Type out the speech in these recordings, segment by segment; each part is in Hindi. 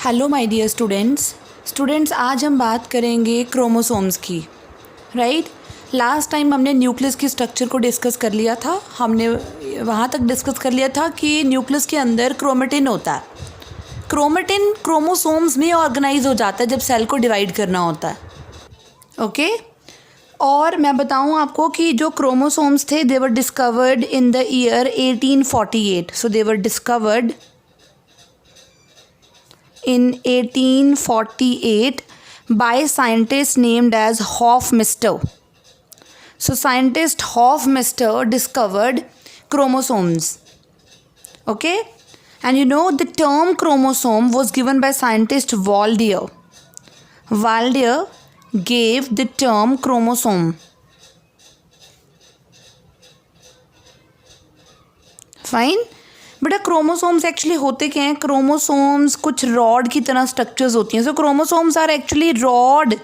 हेलो माय डियर स्टूडेंट्स आज हम बात करेंगे क्रोमोसोम्स की। राइट। लास्ट टाइम हमने न्यूक्लियस की स्ट्रक्चर को डिस्कस कर लिया था। हमने वहाँ तक डिस्कस कर लिया था कि न्यूक्लियस के अंदर क्रोमेटिन होता है। क्रोमेटिन क्रोमोसोम्स में ऑर्गेनाइज हो जाता है जब सेल को डिवाइड करना होता है। ओके। और मैं बताऊँ आपको कि जो क्रोमोसोम्स थे they were discovered in the year 1848। So they were discovered in 1848 by scientist named as Hofmeister. So scientist Hofmeister discovered chromosomes. Okay, and you know the term chromosome was given by scientist Waldeyer. Waldeyer gave the term chromosome. Fine. बेटा क्रोमोसोम्स एक्चुअली होते क्या हैं? क्रोमोसोम्स कुछ रॉड की तरह स्ट्रक्चर्स होती हैं। So chromosomes are actually rod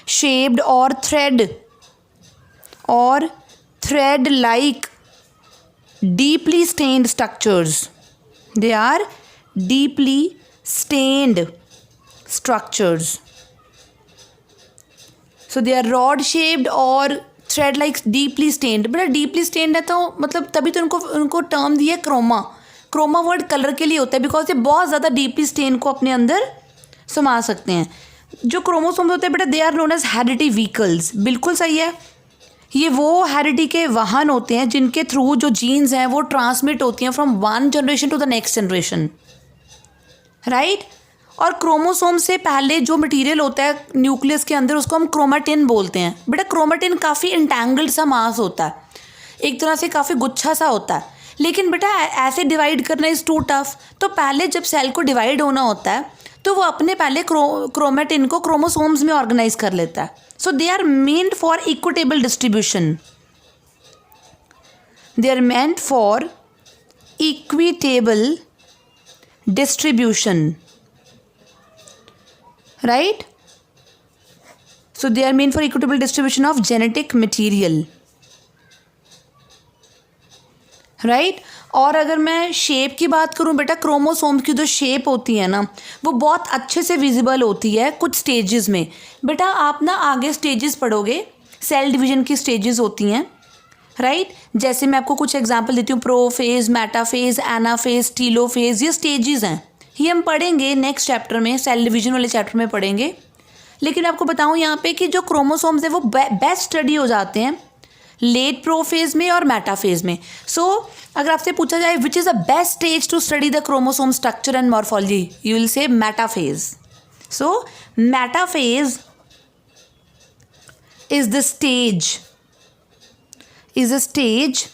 shaped और thread like deeply stained structures. They are deeply stained structures. So they are rod shaped और थ्रेड लाइक डीपली स्टेन्ड। बेटा डीपली स्टेन्ड है तो मतलब तभी तो उनको टर्म दिया क्रोमा वर्ड कलर के लिए होता है, बिकॉज ये बहुत ज़्यादा डीपली स्टेन को अपने अंदर समा सकते हैं। जो क्रोमोसोम्स होते हैं बेटा they are known as heredity vehicles. बिल्कुल सही है। ये वो हेरिडिटी के वाहन होते हैं जिनके थ्रू जो जीन्स हैं वो ट्रांसमिट होती हैं from one generation to the next generation. Right. और क्रोमोसोम से पहले जो मटेरियल होता है न्यूक्लियस के अंदर उसको हम क्रोमेटिन बोलते हैं। बेटा क्रोमेटिन काफ़ी इंटैंगल्ड सा मास होता है, एक तरह से काफ़ी गुच्छा सा होता है। लेकिन बेटा ऐसे डिवाइड करना इज़ टू टफ। तो पहले जब सेल को डिवाइड होना होता है तो वो अपने पहले क्रोमेटिन को क्रोमोसोम्स में ऑर्गेनाइज कर लेता है। So they are meant for equitable distribution. They are meant for equitable distribution. Right. So they are meant for equitable distribution of genetic material. Right. और अगर मैं शेप की बात करूं बेटा क्रोमोसोम की जो शेप होती है ना वो बहुत अच्छे से विजिबल होती है कुछ स्टेजेस में। बेटा आप ना आगे स्टेजेस पढ़ोगे, सेल डिवीजन की स्टेजेस होती हैं। राइट। जैसे मैं आपको कुछ एग्जांपल देती हूँ, प्रोफेज, मेटाफेज, एनाफेज, टीलोफेज, ये स्टेजेस हैं। ये हम पढ़ेंगे नेक्स्ट चैप्टर में, सेल डिवीजन वाले चैप्टर में पढ़ेंगे। लेकिन आपको बताऊँ यहाँ पे कि जो क्रोमोसोम्स है वो बेस्ट स्टडी हो जाते हैं लेट प्रोफेज में और मेटाफेज में। सो अगर आपसे पूछा जाए which is the best stage to study the chromosome structure and morphology, you will say metaphase. So metaphase is the stage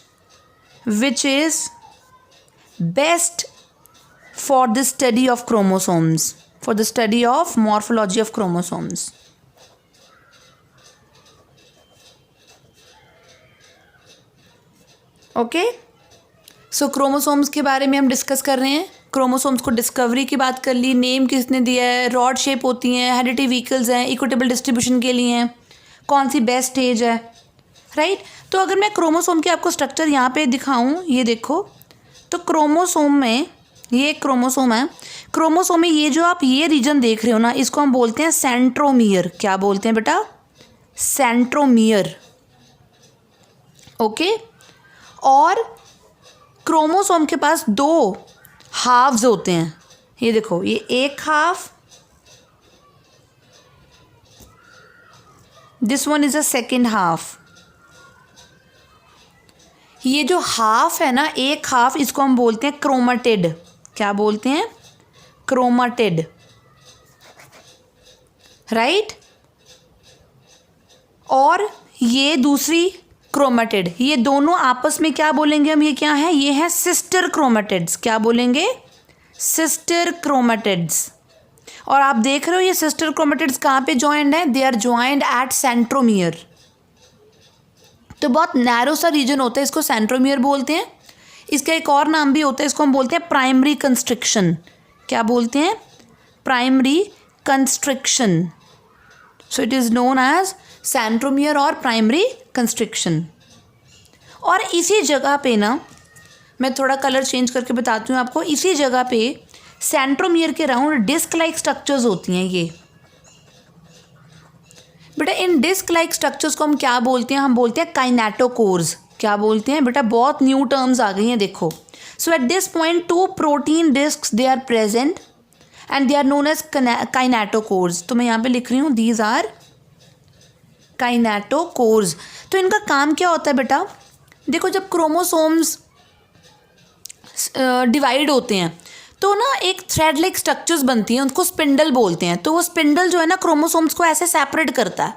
which is best for the study of chromosomes, for the study of morphology of chromosomes. Okay. So chromosomes के बारे में हम डिस्कस कर रहे हैं। क्रोमोसोम्स को डिस्कवरी की बात कर ली, नेम किसने दिया है, रॉड शेप होती हैं, हेरिडिटी व्हीकल्स हैं, इक्विटेबल डिस्ट्रीब्यूशन के लिए हैं, कौन सी बेस्ट स्टेज है। राइट। तो अगर मैं क्रोमोसोम के आपको स्ट्रक्चर यहाँ पे दिखाऊँ, ये देखो, तो क्रोमोसोम में ये एक क्रोमोसोम है। क्रोमोसोम में ये जो आप ये रीजन देख रहे हो ना इसको हम बोलते हैं सेंट्रोमियर। क्या बोलते हैं बेटा? सेंट्रोमियर। ओके। और क्रोमोसोम के पास दो हाफ्स होते हैं। ये देखो, ये एक half, this one is a second half. ये जो हाफ है ना, एक हाफ, इसको हम बोलते हैं क्रोमेटिड। क्या बोलते हैं? क्रोमेटिड। राइट। और ये दूसरी क्रोमेटिड। ये दोनों आपस में क्या बोलेंगे हम? ये क्या है? ये है सिस्टर क्रोमेटिड्स। क्या बोलेंगे? Sister chromatids. और आप देख रहे हो ये सिस्टर क्रोमेटिड्स कहाँ पे ज्वाइंट है? They are joint at centromere. तो बहुत नैरो सा रीजन होता है, इसको सेंट्रोमियर बोलते हैं। इसका एक और नाम भी होता है, इसको हम बोलते हैं प्राइमरी कंस्ट्रिक्शन। क्या बोलते हैं? Primary constriction. So it is known as centromere और प्राइमरी कंस्ट्रिक्शन। और इसी जगह पे ना मैं थोड़ा कलर चेंज करके बताती हूँ आपको। इसी जगह पे सेंट्रोमियर के राउंड डिस्क लाइक स्ट्रक्चर्स होती हैं ये। बेटा इन डिस्क लाइक स्ट्रक्चर्स को हम क्या बोलते हैं? हम बोलते हैं काइनेटोकोर्स। क्या बोलते हैं बेटा? बहुत न्यू टर्म्स आ गई हैं, देखो। So at this point 2 protein discs they are present and they are known as kinetochores. तो मैं यहाँ पे लिख रही हूँ दीज आर काइनेटोकोर्स। तो इनका काम क्या होता है बेटा? देखो जब क्रोमोसोम्स डिवाइड होते हैं तो ना एक थ्रेड लाइक स्ट्रक्चर्स बनती हैं, उनको स्पिंडल बोलते हैं। तो वो स्पिंडल जो है ना क्रोमोसोम्स को ऐसे सेपरेट करता है।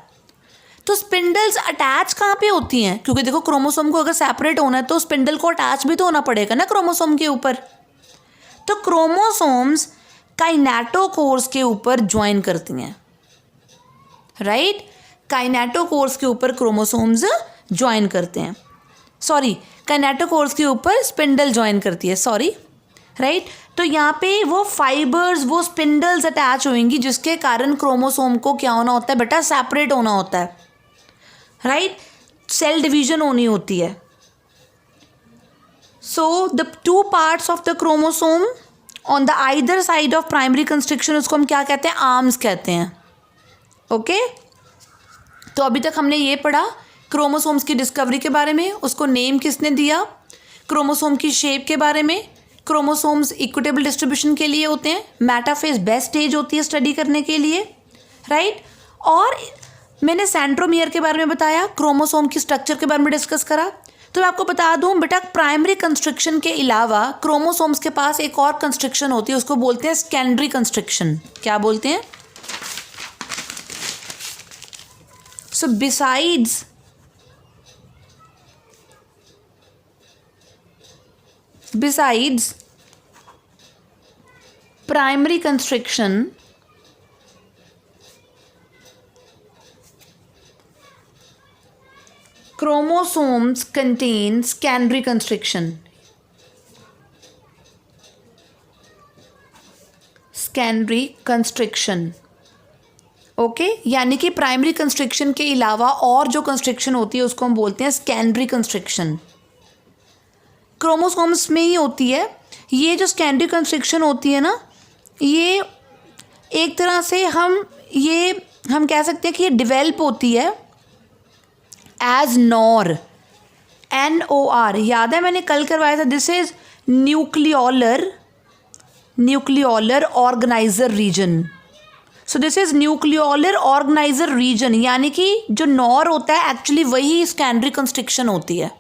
तो स्पिंडल्स अटैच कहाँ पे होती हैं? क्योंकि देखो क्रोमोसोम को अगर सेपरेट होना है तो स्पिंडल को अटैच भी तो होना पड़ेगा ना क्रोमोसोम के ऊपर। तो क्रोमोसोम्स काइनेटोकोर्स के ऊपर ज्वाइन करती हैं, राइट? काइनेटोकोर्स के ऊपर क्रोमोसोम्स ज्वाइन करते हैं, सॉरी काइनेटोकोर्स के ऊपर स्पिंडल ज्वाइन करती है, सॉरी, राइट? तो यहाँ पे वो फाइबर्स, वो स्पिंडल्स अटैच होंगी जिसके कारण क्रोमोसोम को क्या होना होता है बेटा? सेपरेट होना होता है, राइट? सेल डिवीजन होनी होती है। So the 2 parts of the chromosome on the either side of primary constriction, उसको हम क्या कहते हैं? आर्म्स कहते हैं, ओके? तो अभी तक हमने ये पढ़ा क्रोमोसोम्स की डिस्कवरी के बारे में, उसको नेम किसने दिया, क्रोमोसोम की शेप के बारे में। क्रोमोसोम्स इक्विटेबल डिस्ट्रीब्यूशन के लिए होते हैं, मेटाफेज बेस्ट स्टेज होती है स्टडी करने के लिए, राइट? और मैंने सेंट्रोमियर के बारे में बताया, क्रोमोसोम की स्ट्रक्चर के बारे में डिस्कस करा। तो मैं आपको बता दूं बेटा, प्राइमरी कंस्ट्रक्शन के अलावा क्रोमोसोम्स के पास एक और कंस्ट्रक्शन होती है, उसको बोलते हैं सेकेंडरी कंस्ट्रक्शन। क्या बोलते हैं? सो besides primary constriction, chromosomes contain secondary constriction. secondary constriction, okay? यानी कि प्राइमरी कंस्ट्रिक्शन के अलावा और जो कंस्ट्रिक्शन होती है उसको हम बोलते हैं सेकेंडरी कंस्ट्रिक्शन। क्रोमोसोम्स में ही होती है ये जो सेकेंडरी कंस्ट्रक्शन होती है ना, ये एक तरह से हम कह सकते हैं कि ये डिवेल्प होती है एज नॉर, NOR। याद है मैंने कल करवाया था, this is nucleolar organiser region. So this is nucleolar organiser region, यानी कि जो नॉर होता है एक्चुअली वही सेकेंडरी कंस्ट्रक्शन होती है।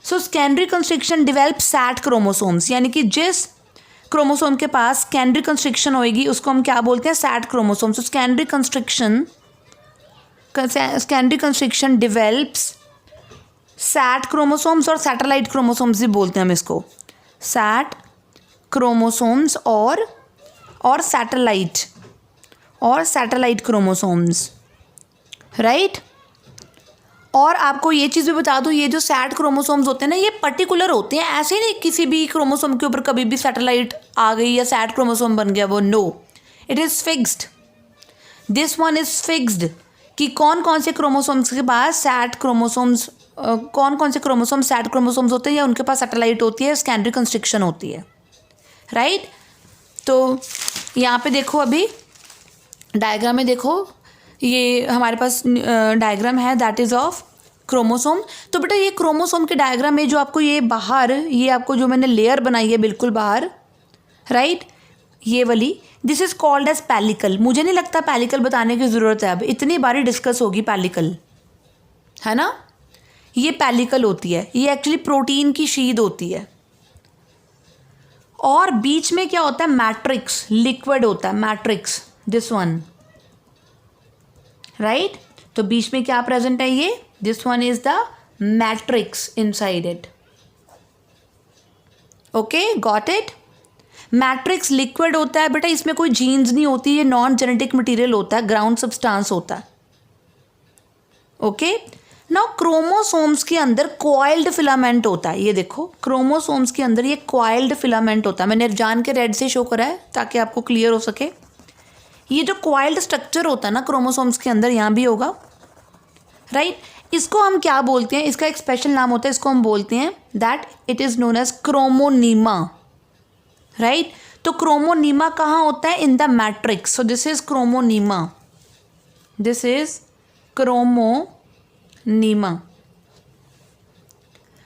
So secondary construction develop sat chromosomes, यानी कि जिस क्रोमोसोम के पास सेकेंडरी कंस्ट्रक्शन होएगी उसको हम क्या बोलते हैं? Sat chromosome. So secondary construction develops sat chromosomes और सैटेलाइट क्रोमोसोम्स भी बोलते हैं हम इसको, सैट क्रोमोसोम्स और सैटेलाइट क्रोमोसोम्स, राइट? और आपको ये चीज़ भी बता दूँ, ये जो सैट क्रोमोसोम्स होते हैं ना, ये पर्टिकुलर होते हैं, ऐसे नहीं किसी भी क्रोमोसोम के ऊपर कभी भी सैटेलाइट आ गई या सैट क्रोमोसोम बन गया वो, no, it is fixed. This one is fixed कि कौन कौन से क्रोमोसोम्स के पास सैट क्रोमोसोम्स होते हैं या उनके पास सैटेलाइट होती है, सेकेंडरी कंस्ट्रक्शन होती है, राइट? तो यहाँ पे देखो, अभी डायग्राम में देखो, ये हमारे पास डायग्राम है दैट इज़ ऑफ क्रोमोसोम। तो बेटा ये क्रोमोसोम के डायग्राम में जो आपको ये बाहर, ये आपको जो मैंने लेयर बनाई है बिल्कुल बाहर, राइट, ये वाली, दिस इज़ कॉल्ड एज पैलिकल। मुझे नहीं लगता पैलिकल बताने की ज़रूरत है, अब इतनी बारी डिस्कस होगी पैलिकल, है ना? ये पैलिकल होती है, ये एक्चुअली प्रोटीन की शीद होती है। और बीच में क्या होता है? मैट्रिक्स, लिक्विड होता है मैट्रिक्स, दिस वन, राइट? तो बीच में क्या प्रेजेंट है? ये this one is the matrix inside it, okay, got it? Matrix liquid होता है बेटा, इसमें कोई जीन्स नहीं होती, ये नॉन जेनेटिक मटेरियल होता है, ग्राउंड सब्सटेंस होता है, ओके? नाउ क्रोमोसोम्स के अंदर कॉइल्ड फिलामेंट होता है, ये देखो क्रोमोसोम्स के अंदर ये कॉइल्ड फिलामेंट होता है। मैंने जान के रेड से शो करा है ताकि आपको क्लियर हो सके। ये जो कॉइल्ड स्ट्रक्चर होता है ना क्रोमोसोम्स के अंदर, यहाँ भी होगा, राइट? इसको हम क्या बोलते हैं? इसका एक स्पेशल नाम होता है, इसको हम बोलते हैं that it is known as chromonema, right? तो क्रोमोनीमा कहाँ होता है? In the matrix. So this is chromonema. This is chromonema.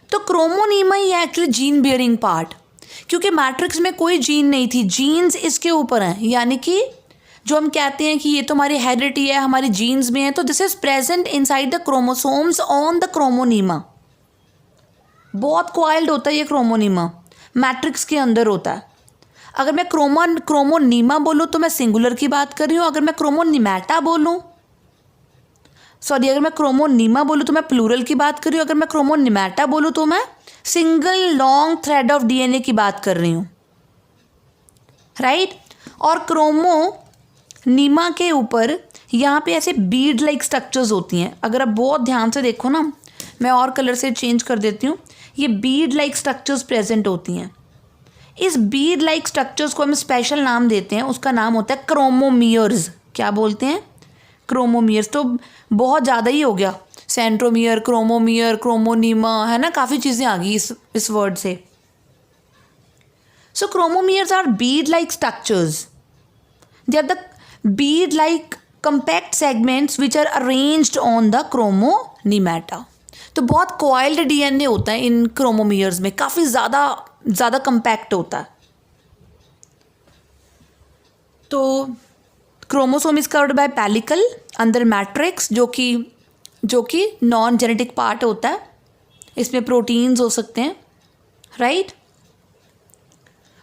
तो क्रोमोनीमा ही है एक्चुअली जीन बियरिंग पार्ट, क्योंकि मैट्रिक्स में कोई जीन नहीं थी, जीन्स इसके ऊपर हैं. यानी कि जो हम कहते हैं कि ये तो हमारी हेरिडिटी है, हमारी जीन्स में है, तो this is present inside the chromosomes on the chromonema. बहुत क्वाइल्ड होता है ये क्रोमोनीमा, मैट्रिक्स के अंदर होता है. अगर मैं क्रोमोनीमा बोलूँ तो मैं सिंगुलर की बात कर रही हूँ. अगर मैं क्रोमोनीमेटा बोलूँ, अगर मैं क्रोमोनीमा बोलूँ तो मैं प्लूरल की बात कर रही हूँ. अगर मैं क्रोमोनीमेटा बोलूँ तो मैं single long thread of DNA की बात कर रही हूँ, राइट. और क्रोमोनीमा के ऊपर यहाँ पे ऐसे बीड लाइक स्ट्रक्चर्स होती हैं. अगर आप बहुत ध्यान से देखो ना, मैं और कलर से चेंज कर देती हूँ, ये बीड लाइक स्ट्रक्चर्स प्रेजेंट होती हैं. इस बीड लाइक स्ट्रक्चर्स को हम स्पेशल नाम देते हैं, उसका नाम होता है क्रोमोमियर्स. क्या बोलते हैं? क्रोमोमियर्स. तो बहुत ज़्यादा ही हो गया, सेंट्रोमियर, क्रोमोमियर, क्रोमोनीमा, है ना, काफ़ी चीज़ें आ गई इस वर्ड से. So chromomeres are bead like structures. They are the bead like compact segments which are arranged on the chromonemata. तो बहुत कॉइल्ड डीएनए होता है इन क्रोमोमियर्स में, काफ़ी ज़्यादा कंपैक्ट होता है. तो chromosome is covered by pellicle अंदर मैट्रिक्स, जो कि नॉन जेनेटिक पार्ट होता है. इसमें प्रोटीन्स हो सकते हैं, राइट.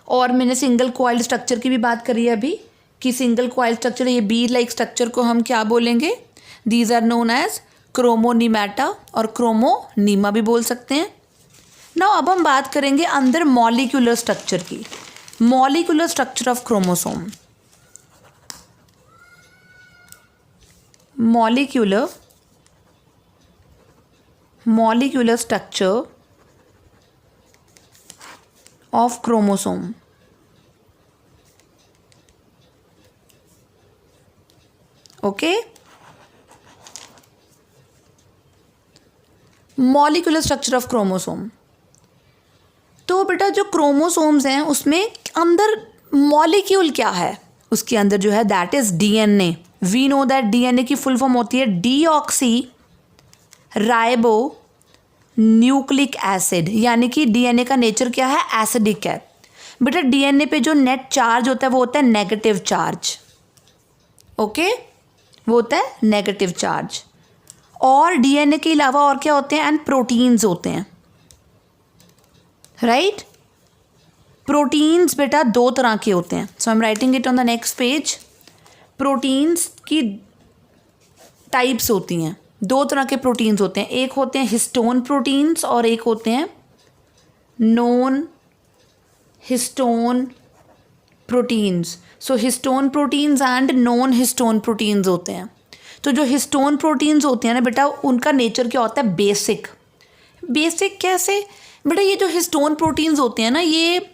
और मैंने सिंगल कॉइल्ड स्ट्रक्चर की भी बात करी है अभी, कि सिंगल कॉइल्ड स्ट्रक्चर, ये बीड लाइक स्ट्रक्चर को हम क्या बोलेंगे? दीज आर नोन एज क्रोमोनीमेटा और क्रोमोनीमा भी बोल सकते हैं. नाउ अब हम बात करेंगे अंदर मॉलिक्यूलर स्ट्रक्चर की. Molecular structure of chromosome. molecular structure of chromosome. Okay, molecular structure of chromosome. तो बेटा जो क्रोमोसोम्स हैं उसमें अंदर मॉलिक्यूल क्या है? उसके अंदर जो है that is DNA. We know that DNA की फुल फॉर्म होती है डीऑक्सी राइबो न्यूक्लिक एसिड. यानी कि डीएनए का नेचर क्या है? एसिडिक है. बेटा डीएनए पे जो नेट चार्ज होता है वो होता है नेगेटिव चार्ज. ओके, वो होता है नेगेटिव चार्ज. और डीएनए के अलावा और क्या होते हैं? एंड प्रोटीन्स होते हैं, राइट. प्रोटीन्स बेटा दो तरह के होते हैं. So I am writing it on the next page. Proteins की टाइप्स होती हैं, दो तरह के प्रोटीन्स होते हैं. एक होते हैं हिस्टोन प्रोटीन्स और एक होते हैं non histone proteins. So histone proteins and non histone proteins होते हैं. तो जो हिस्टोन प्रोटीन्स होते हैं ना बेटा, उनका नेचर क्या होता है? बेसिक. बेसिक कैसे बेटा? ये जो हिस्टोन प्रोटीन्स होते हैं ना, ये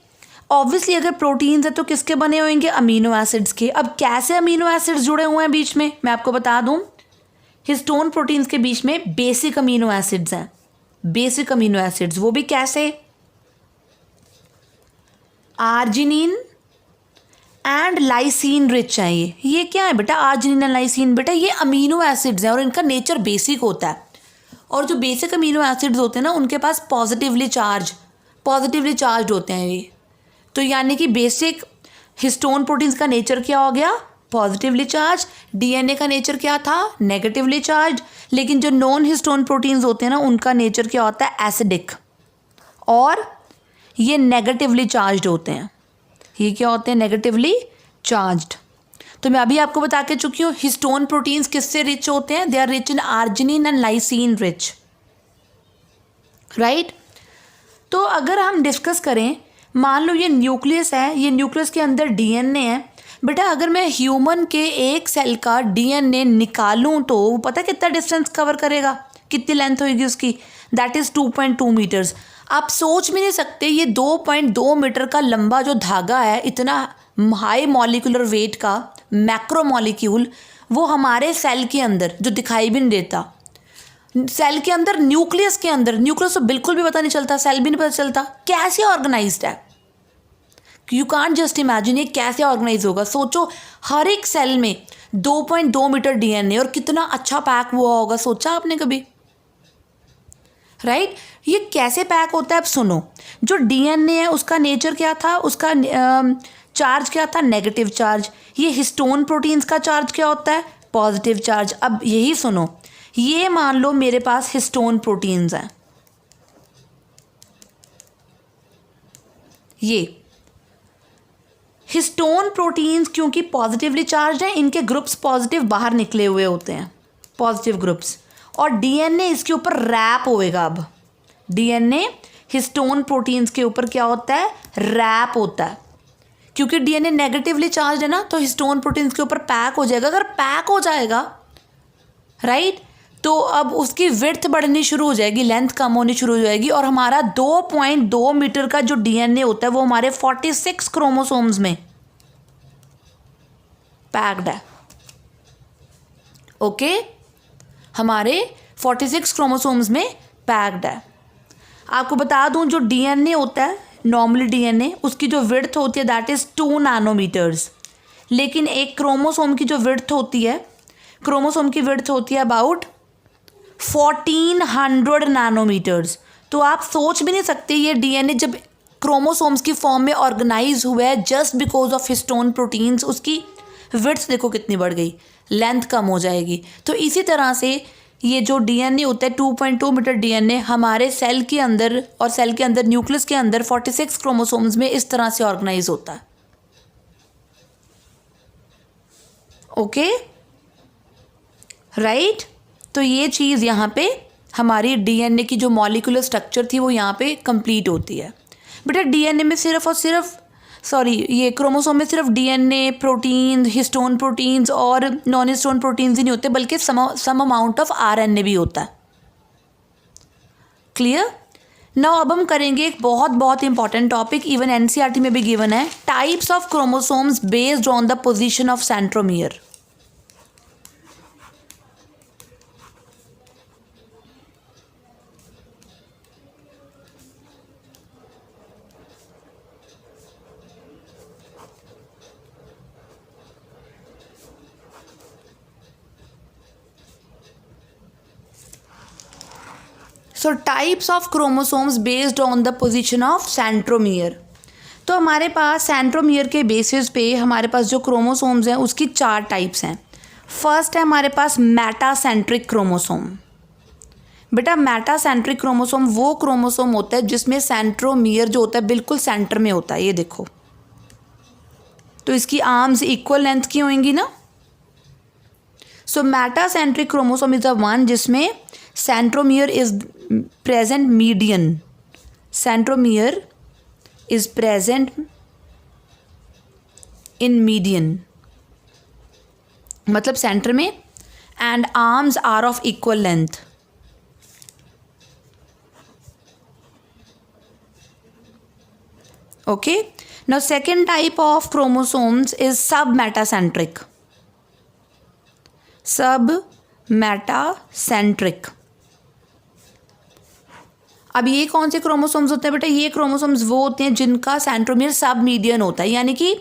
ऑब्वियसली अगर प्रोटीन्स है तो किसके बने होंगे? अमीनो एसिड्स के. अब कैसे अमीनो एसिड्स जुड़े हुए हैं बीच में, मैं आपको बता दूं. हिस्टोन प्रोटीन्स के बीच में बेसिक अमीनो एसिड्स हैं. बेसिक अमीनो एसिड्स वो भी कैसे? आर्जिनिन एंड लाइसिन रिच है. ये क्या है बेटा? Arginine and lysine. बेटा ये अमीनो एसिड्स हैं और इनका नेचर बेसिक होता है. और जो बेसिक अमीनो एसिड्स होते हैं ना, उनके पास पॉजिटिवली चार्ज होते हैं ये. तो यानी कि बेसिक हिस्टोन प्रोटीन्स का नेचर क्या हो गया? Positively charge. डीएनए का नेचर क्या था? Negatively charge. लेकिन जो नॉन हिस्टोन प्रोटीन्स होते हैं ना, उनका नेचर क्या होता है? एसिडिक. और ये नेगेटिवली चार्ज्ड होते हैं. ये क्या होते हैं? Negatively charged. तो मैं अभी आपको बता के चुकी हूँ हिस्टोन प्रोटीन्स किससे रिच होते हैं? They are rich in arginine and lysine rich, right. तो अगर हम डिस्कस करें, मान लो ये न्यूक्लियस है, ये न्यूक्लियस के अंदर डीएनए है. बेटा अगर मैं ह्यूमन के एक सेल का डीएनए निकालूं तो पता कितना डिस्टेंस कवर करेगा? कितनी लेंथ होगी उसकी? That is 2.2 metres. आप सोच भी नहीं सकते, ये 2.2 मीटर का लंबा जो धागा है, इतना हाई मॉलिक्यूलर वेट का मैक्रो मॉलिक्यूल, वो हमारे सेल के अंदर जो दिखाई भी नहीं देता, सेल के अंदर, न्यूक्लियस के अंदर, न्यूक्लियस तो बिल्कुल भी पता नहीं चलता, सेल भी नहीं पता चलता, कैसे ऑर्गेनाइज्ड है, यू कांट जस्ट इमेजिन ये कैसे ऑर्गेनाइज होगा। सोचो हर एक सेल में 2.2 मीटर डीएनए और कितना अच्छा पैक हुआ होगा, सोचा आपने कभी? राइट ये कैसे पैक होता है अब सुनो। जो डीएनए है उसका नेचर क्या था, उसका चार्ज क्या था, नेगेटिव चार्ज। ये हिस्टोन प्रोटीन्स का चार्ज क्या होता है, पॉजिटिव चार्ज। अब यही सुनो, ये मान लो मेरे पास हिस्टोन प्रोटीन्स हैं, ये हिस्टोन प्रोटीन्स क्योंकि पॉजिटिवली चार्ज हैं, इनके ग्रुप्स पॉजिटिव बाहर निकले हुए होते हैं, पॉजिटिव ग्रुप्स, और डीएनए इसके ऊपर रैप होएगा। अब डीएनए हिस्टोन प्रोटीन्स के ऊपर क्या होता है, रैप होता है। क्योंकि डीएनए नेगेटिवली चार्ज है ना, तो हिस्टोन प्रोटीन्स के ऊपर पैक हो जाएगा। अगर पैक हो जाएगा राइट, तो अब उसकी विड्थ बढ़नी शुरू हो जाएगी, लेंथ कम होनी शुरू हो जाएगी, और हमारा 2.2 मीटर का जो डीएनए होता है वो हमारे 46 क्रोमोसोम्स में पैक्ड है। ओके हमारे 46 क्रोमोसोम्स में पैक्ड है। आपको बता दूं जो डीएनए होता है, नॉर्मली डीएनए उसकी जो विड्थ होती है दैट इज़ 2 नैनोमीटर्स, लेकिन एक क्रोमोसोम की जो विड्थ होती है, क्रोमोसोम की विड्थ होती है अबाउट 1400 नैनोमीटर्स। तो आप सोच भी नहीं सकते ये डीएनए जब क्रोमोसोम्स की फॉर्म में ऑर्गेनाइज हुआ है just because of histone proteins, उसकी विड्थ देखो कितनी बढ़ गई, लेंथ कम हो जाएगी। तो इसी तरह से ये जो डीएनए होता है 2.2 मीटर डीएनए हमारे सेल के अंदर, और सेल के अंदर न्यूक्लियस के अंदर 46 क्रोमोसोम्स में इस तरह से ऑर्गेनाइज होता है। ओके राइट तो ये चीज़ यहाँ पे हमारी डीएनए की जो मॉलिक्यूलर स्ट्रक्चर थी वो यहाँ पे कंप्लीट होती है। बेटा डीएनए में सिर्फ और सिर्फ ये क्रोमोसोम में सिर्फ डीएनए, प्रोटीन, हिस्टोन प्रोटीन्स और नॉन हिस्टोन प्रोटीन्स ही नहीं होते, बल्कि सम अमाउंट ऑफ आरएनए भी होता है। क्लियर? नाउ अब हम करेंगे एक बहुत बहुत इंपॉर्टेंट टॉपिक, इवन एनसीईआरटी में भी गिवन है, types of chromosomes based on the position of centromere. So types of chromosomes based on the position of centromere. तो हमारे पास सेंट्रोमियर के बेसिस पे हमारे पास जो क्रोमोसोम्स हैं उसकी 4 टाइप्स हैं। फर्स्ट है हमारे पास मेटासेंट्रिक क्रोमोसोम। बेटा मेटासेंट्रिक क्रोमोसोम वो क्रोमोसोम होता है जिसमें सेंट्रोमियर जो होता है बिल्कुल सेंटर में होता है, ये देखो। तो इसकी आर्म्स इक्वल लेंथ की होंगी ना। So metacentric chromosome is the one जिसमें centromere is present median, centromere is present in median, मतलब सेंटर में, and arms are of equal length. Okay, now second type of chromosomes is submetacentric. Submetacentric. अब ये कौन से क्रोमोसोम्स होते हैं बेटा? ये क्रोमोसोम्स वो होते हैं जिनका सेंट्रोमियर सब मीडियन होता है, यानी कि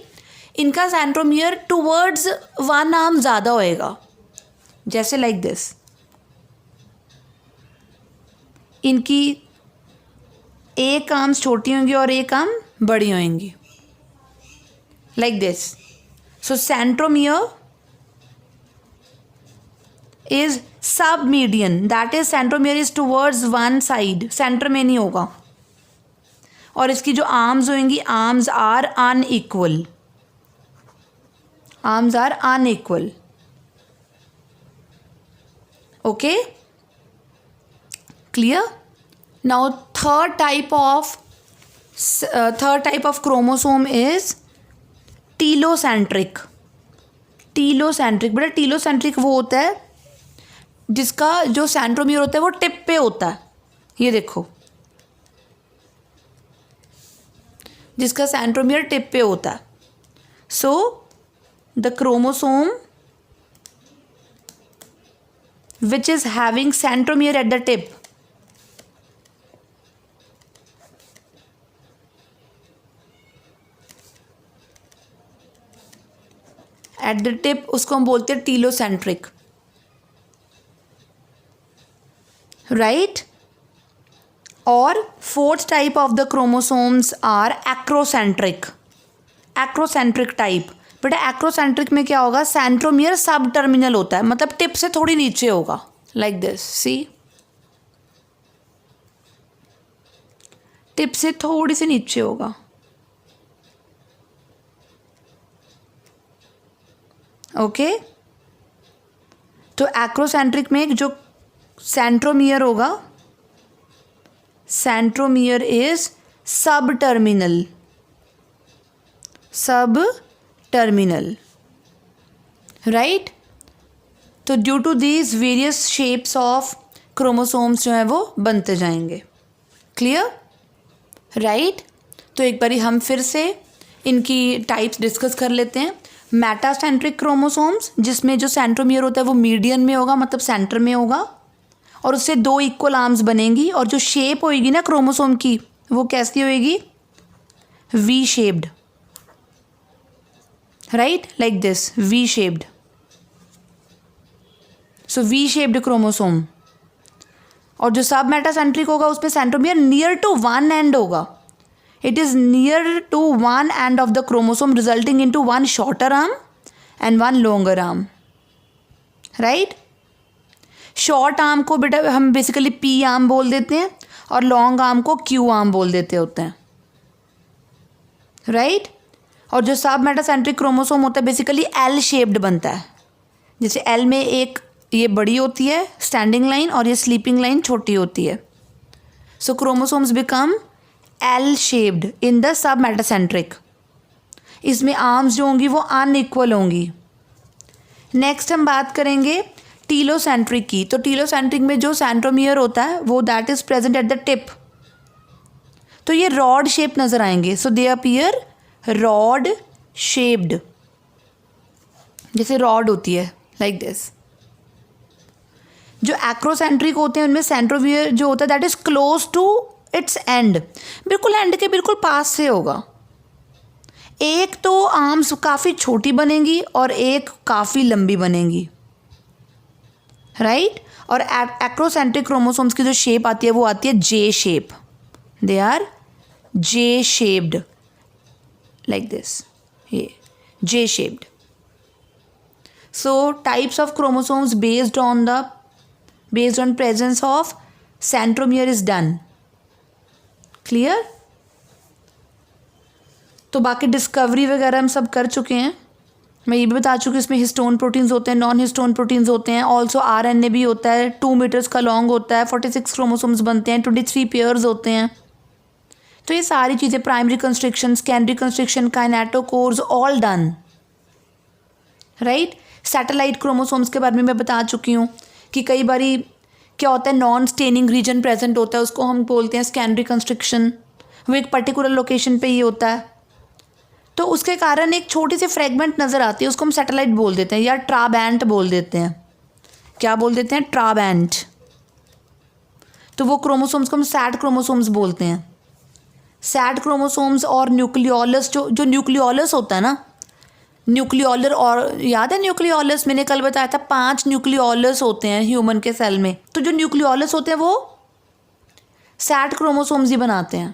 इनका सेंट्रोमियर टुवर्ड्स वन आर्म ज़्यादा होएगा, जैसे लाइक दिस। इनकी एक आर्म्स छोटी होंगी और एक आर्म बड़ी होंगी, like this. So centromere is sub median, that is centromere is towards one side, centre में नहीं होगा। और इसकी जो आर्म्स होंगी, arms are unequal, arms are unequal. Okay, clear? Now third type of chromosome is telocentric. Telocentric बेटा टीलोसेंट्रिक वो होता है जिसका जो सेंट्रोमियर होता है वो टिप पे होता है, ये देखो, जिसका सेंट्रोमियर टिप पे होता है। So the chromosome which is having centromere at the tip at the tip उसको हम बोलते हैं टीलोसेंट्रिक, राइट। और fourth type of the chromosomes are acrocentric, acrocentric type. बेटा एक्रोसेंट्रिक में क्या होगा, सेंट्रोमियर सब टर्मिनल होता है, मतलब टिप से थोड़ी नीचे होगा, लाइक दिस, सी, टिप से थोड़ी सी नीचे होगा, ओके। तो एक्रोसेंट्रिक में जो सेंट्रोमियर होगा, centromere is subterminal, subterminal, right. तो due to these various shapes of chromosomes जो हैं वो बनते जाएंगे, क्लियर, राइट। तो एक बारी हम फिर से इनकी टाइप्स डिस्कस कर लेते हैं। मेटासेंट्रिक क्रोमोसोम्स, जिसमें जो सेंट्रोमियर होता है वो मीडियन में होगा, मतलब सेंटर में होगा, और उससे 2 इक्वल आर्म्स बनेंगी, और जो शेप होएगी ना क्रोमोसोम की वो कैसी होएगी, V shaped, right, like this, V shaped. So V shaped chromosome. और जो सब मेटासेंट्रिक होगा उसमें centromere near to one end होगा, it is near to one end of the chromosome resulting into one shorter arm and one longer arm, right. Short arm को बेटा हम बेसिकली पी आर्म बोल देते हैं, और लॉन्ग आर्म को क्यू आर्म बोल देते होते हैं, राइट। और जो सब मेटासेंट्रिक क्रोमोसोम होता है बेसिकली एल शेप्ड बनता है, जैसे एल में एक ये बड़ी होती है स्टैंडिंग लाइन और ये स्लीपिंग लाइन छोटी होती है। So chromosomes become L shaped in the sub metacentric. इसमें आर्म्स जो होंगी वो अनइक्वल होंगी। नेक्स्ट हम बात करेंगे टीलोसेंट्रिक की। तो टीलोसेंट्रिक में जो सेंट्रोमियर होता है वो that is present at the tip, तो ये रॉड शेप नजर आएंगे, सो दे अपीयर रॉड शेप्ड, जैसे रॉड होती है, लाइक दिस। जो एक्रोसेंट्रिक होते हैं उनमें सेंट्रोमियर जो होता है that is close to its end, बिल्कुल एंड के बिल्कुल पास से होगा। एक तो आर्म्स काफ़ी छोटी बनेंगी और एक काफ़ी लंबी बनेंगी, राइट। और एक्रोसेंट्रिक क्रोमोसोम्स की जो शेप आती है वो आती है J shape, they are J shaped, like this, ये J shaped. So types of chromosomes based on presence of centromere is done, clear। तो बाकी डिस्कवरी वगैरह हम सब कर चुके हैं। मैं ये भी बता चुकी हूँ इसमें हिस्टोन प्रोटीन्स होते हैं, नॉन हिस्टोन प्रोटीन्स होते हैं, ऑल्सो RNA भी होता है, 2 मीटर्स का लॉन्ग होता है, 46 क्रोमोसोम्स बनते हैं, 23 पेयर्स होते हैं। तो ये सारी चीज़ें, primary constriction, secondary constriction, kinetochores, all done, right. Satellite chromosomes के बारे में मैं बता चुकी हूँ कि कई बारी क्या होता है, नॉन स्टेनिंग रीजन प्रेजेंट होता है, उसको हम बोलते हैं सेकेंडरी कंस्ट्रक्शन, वो एक पर्टिकुलर लोकेशन पे ही होता है, तो उसके कारण एक छोटी सी फ्रेगमेंट नज़र आती है, उसको हम सैटेलाइट बोल देते हैं या ट्राबैंट बोल देते हैं। क्या बोल देते हैं, ट्राबैंट। तो वो क्रोमोसोम्स को हम सैट क्रोमोसोम्स बोलते हैं। सैट क्रोमोसोम्स और न्यूक्लियोलस, जो न्यूक्लियोलस होता है ना, न्यूक्लियोलर, और याद है न्यूक्लियोलस, मैंने कल बताया था 5 न्यूक्लियोलस होते हैं ह्यूमन के सेल में। तो जो न्यूक्लियोलस होते हैं वो सैट क्रोमोसोम्स ही बनाते हैं।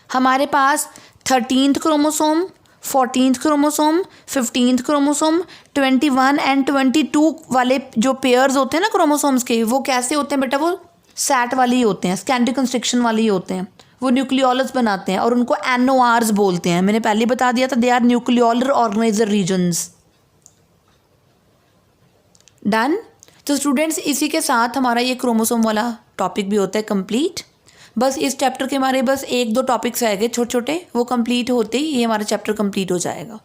हमारे पास 13th chromosome, 14th chromosome, 15th chromosome, 21 and 22 वाले जो पेयर्स होते हैं ना क्रोमोसोम्स के, वो कैसे होते हैं बेटा, वो सैट वाले ही होते हैं, सेकेंडरी कंस्ट्रक्शन वाले ही होते हैं, वो न्यूक्लियोलस बनाते हैं और उनको NORs बोलते हैं। मैंने पहले बता दिया था, they are nucleolar organiser regions, done. तो स्टूडेंट्स इसी के साथ हमारा ये क्रोमोसोम वाला टॉपिक भी होता है कंप्लीट। बस इस चैप्टर के हमारे बस 1-2 टॉपिक्स रह गए छोटे छोटे, वो कंप्लीट होते ही ये हमारा चैप्टर कंप्लीट हो जाएगा।